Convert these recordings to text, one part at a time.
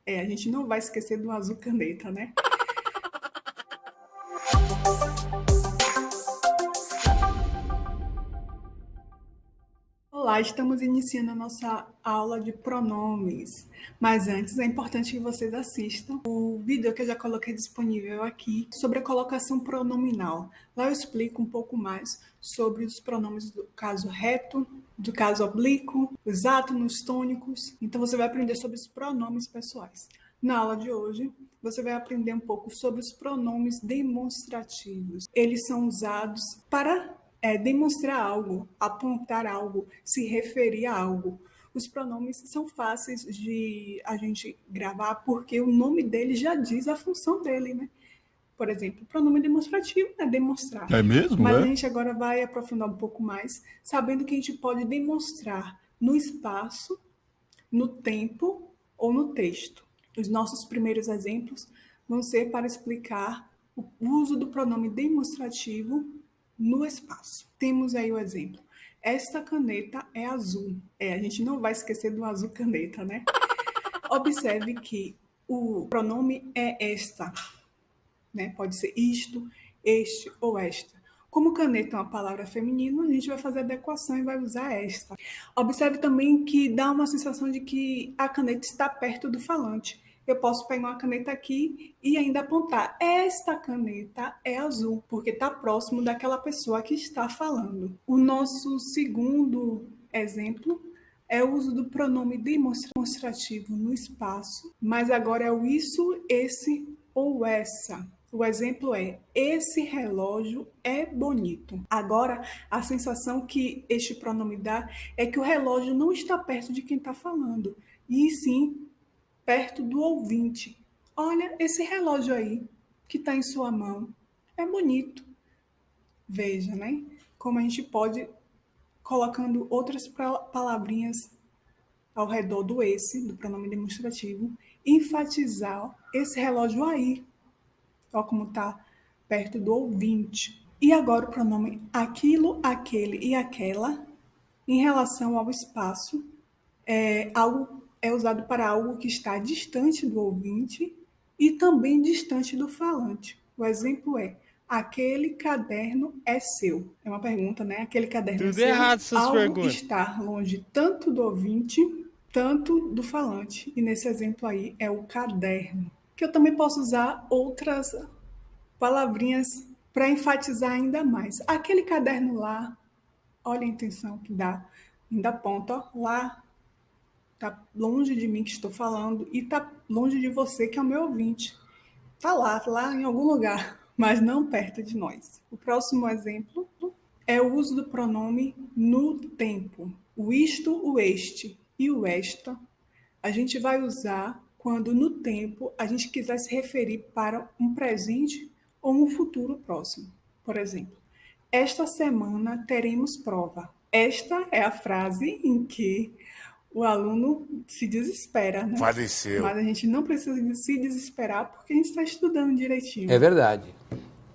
A gente não vai esquecer do azul caneta, né? Olá, estamos iniciando a nossa aula de pronomes. Mas antes é importante que vocês assistam o vídeo que eu já coloquei disponível aqui sobre a colocação pronominal. Lá eu explico um pouco mais sobre os pronomes do caso reto, do caso oblíquo, os átonos tônicos. Então você vai aprender sobre os pronomes pessoais. Na aula de hoje, você vai aprender um pouco sobre os pronomes demonstrativos. Eles são usados para demonstrar algo, apontar algo, se referir a algo. Os pronomes são fáceis de a gente gravar porque o nome dele já diz a função dele, né? Por exemplo, o pronome demonstrativo é demonstrar. É mesmo, Mas a é? gente agora vai aprofundar um pouco mais, sabendo que a gente pode demonstrar no espaço, no tempo ou no texto. Os nossos primeiros exemplos vão ser para explicar o uso do pronome demonstrativo no espaço. Temos aí o exemplo. Esta caneta é azul. A gente não vai esquecer do azul caneta, né? Observe que o pronome é esta, né? Pode ser isto, este ou esta. Como caneta é uma palavra feminina, a gente vai fazer adequação e vai usar esta. Observe também que dá uma sensação de que a caneta está perto do falante. Eu posso pegar uma caneta aqui e ainda apontar. Esta caneta é azul, porque está próximo daquela pessoa que está falando. O nosso segundo exemplo é o uso do pronome demonstrativo no espaço, mas agora é o isso, esse ou essa. O exemplo é: esse relógio é bonito. Agora, a sensação que este pronome dá é que o relógio não está perto de quem está falando, e sim perto do ouvinte. Olha, esse relógio aí, que está em sua mão, é bonito. Veja, né? Como a gente pode colocando outras palavrinhas ao redor do esse, do pronome demonstrativo, enfatizar esse relógio aí, ó como está perto do ouvinte. E agora o pronome aquilo, aquele e aquela, em relação ao espaço, é usado para algo que está distante do ouvinte e também distante do falante. O exemplo é: aquele caderno é seu. É uma pergunta, né? Aquele caderno é Tudo seu? errado essas Algo perguntas. está longe tanto do ouvinte, tanto do falante. E nesse exemplo aí é o caderno. Que eu também posso usar outras palavrinhas para enfatizar ainda mais. Aquele caderno lá, olha a intenção que dá. Ainda aponta, ó, lá. Está longe de mim que estou falando e está longe de você que é o meu ouvinte. Está lá em algum lugar, mas não perto de nós. O próximo exemplo é o uso do pronome no tempo. O isto, o este e o esta a gente vai usar quando no tempo a gente quiser se referir para um presente ou um futuro próximo. Por exemplo, esta semana teremos prova. Esta é a frase em que o aluno se desespera, né? Faleceu. Mas a gente não precisa se desesperar porque a gente está estudando É direitinho. verdade.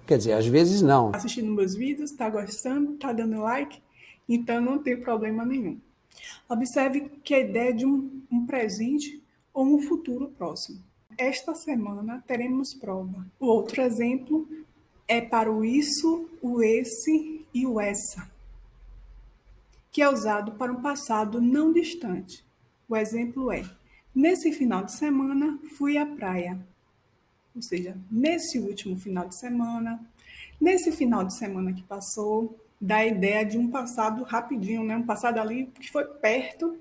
Quer dizer, às vezes não. Assistindo meus vídeos, está gostando, está dando like, então não tem problema nenhum. Observe que a ideia de um presente ou um futuro próximo. Esta semana teremos prova. O outro exemplo é para o isso, o esse e o essa, que é usado para um passado não distante. O exemplo é: nesse final de semana fui à praia. Ou seja, nesse último final de semana, nesse final de semana que passou, dá a ideia de um passado rapidinho, né? Um passado ali que foi perto,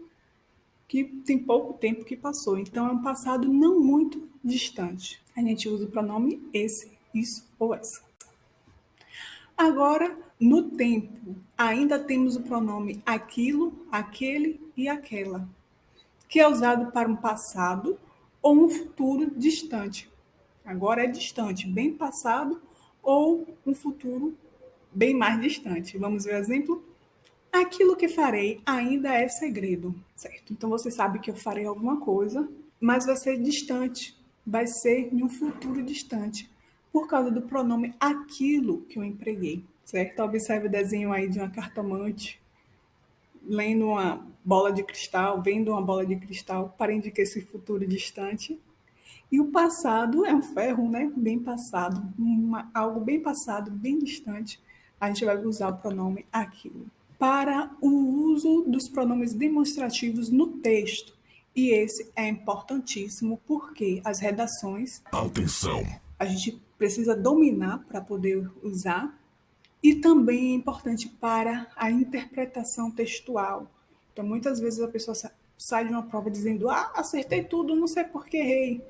que tem pouco tempo que passou. Então, é um passado não muito distante. A gente usa o pronome esse, isso ou essa. Agora, no tempo, ainda temos o pronome aquilo, aquele e aquela, que é usado para um passado ou um futuro distante. Agora é distante, bem passado ou um futuro bem mais distante. Vamos ver o exemplo? Aquilo que farei ainda é segredo, certo? Então você sabe que eu farei alguma coisa, mas vai ser distante, vai ser em um futuro distante, por causa do pronome aquilo que eu empreguei, certo? Observe o desenho aí de uma cartomante lendo uma bola de cristal, vendo uma bola de cristal para indicar esse futuro distante. E o passado é um ferro, né? Bem passado, algo bem passado, bem distante. A gente vai usar o pronome aquilo. Para o uso dos pronomes demonstrativos no texto. E esse é importantíssimo porque as redações, Atenção. a gente precisa dominar para poder usar. E também é importante para a interpretação textual. Então, muitas vezes a pessoa sai de uma prova dizendo: ah, acertei tudo, não sei por que errei.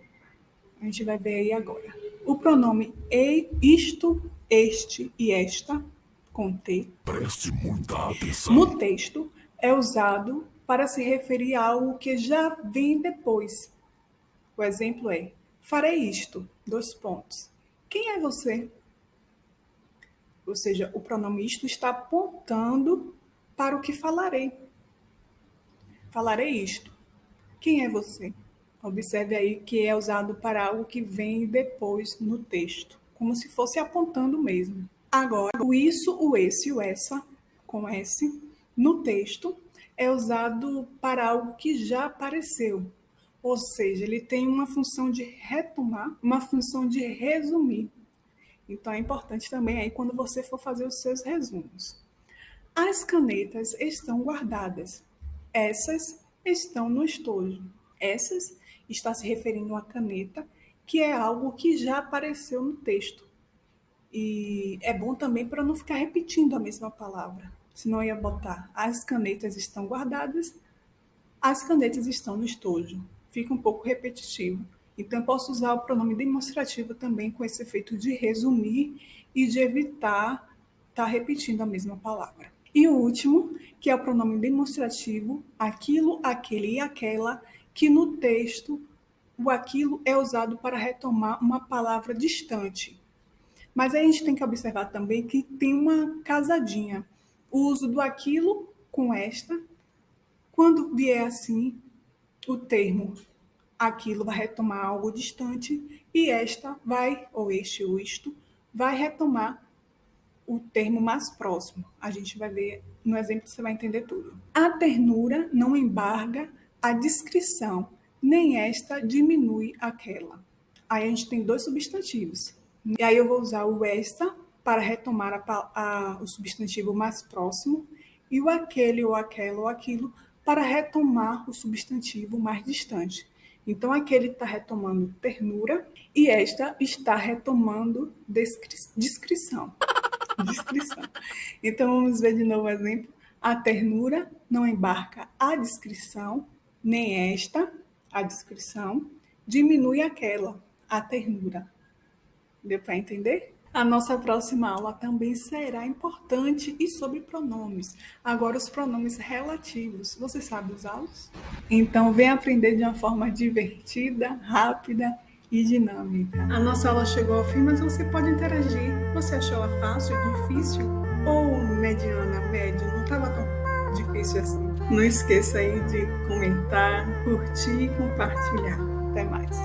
A gente vai ver aí agora. O pronome isto, este e esta, com T, Preste muita atenção. no texto é usado para se referir a algo que já vem depois. O exemplo é: farei isto, dois pontos. Quem é você? Ou seja, o pronome isto está apontando para o que falarei. Falarei isto. Quem é você? Observe aí que é usado para algo que vem depois no texto, como se fosse apontando mesmo. Agora, o isso, o esse e o essa, com S, no texto, é usado para algo que já apareceu. Ou seja, ele tem uma função de retomar, uma função de resumir. Então, é importante também aí quando você for fazer os seus resumos. As canetas estão guardadas. Essas estão no estojo. Essas está se referindo à caneta, que é algo que já apareceu no texto. E é bom também para não ficar repetindo a mesma palavra. Senão ia botar as canetas estão guardadas, as canetas estão no estojo. Fica um pouco repetitivo. Então, eu posso usar o pronome demonstrativo também com esse efeito de resumir e de evitar estar repetindo a mesma palavra. E o último, que é o pronome demonstrativo, aquilo, aquele e aquela, que no texto o aquilo é usado para retomar uma palavra distante. Mas aí a gente tem que observar também que tem uma casadinha. O uso do aquilo com esta, quando vier assim, o termo aquilo vai retomar algo distante e esta vai, ou este ou isto, vai retomar o termo mais próximo. A gente vai ver no exemplo, você vai entender tudo. A ternura não embarga a descrição, nem esta diminui aquela. Aí a gente tem dois substantivos. E aí eu vou usar o esta para retomar o substantivo mais próximo e o aquele ou aquela ou aquilo para retomar o substantivo mais distante. Então, aquele está retomando ternura e esta está retomando descrição. Então, vamos ver de novo o exemplo. A ternura não embarca a descrição, nem esta, a descrição, diminui aquela, a ternura. Deu para entender? A nossa próxima aula também será importante e sobre pronomes. Agora, os pronomes relativos. Você sabe usá-los? Então, vem aprender de uma forma divertida, rápida e dinâmica. A nossa aula chegou ao fim, mas você pode interagir. Você achou ela fácil, difícil ou mediana, média? Não estava tão difícil assim. Não esqueça aí de comentar, curtir e compartilhar. Até mais.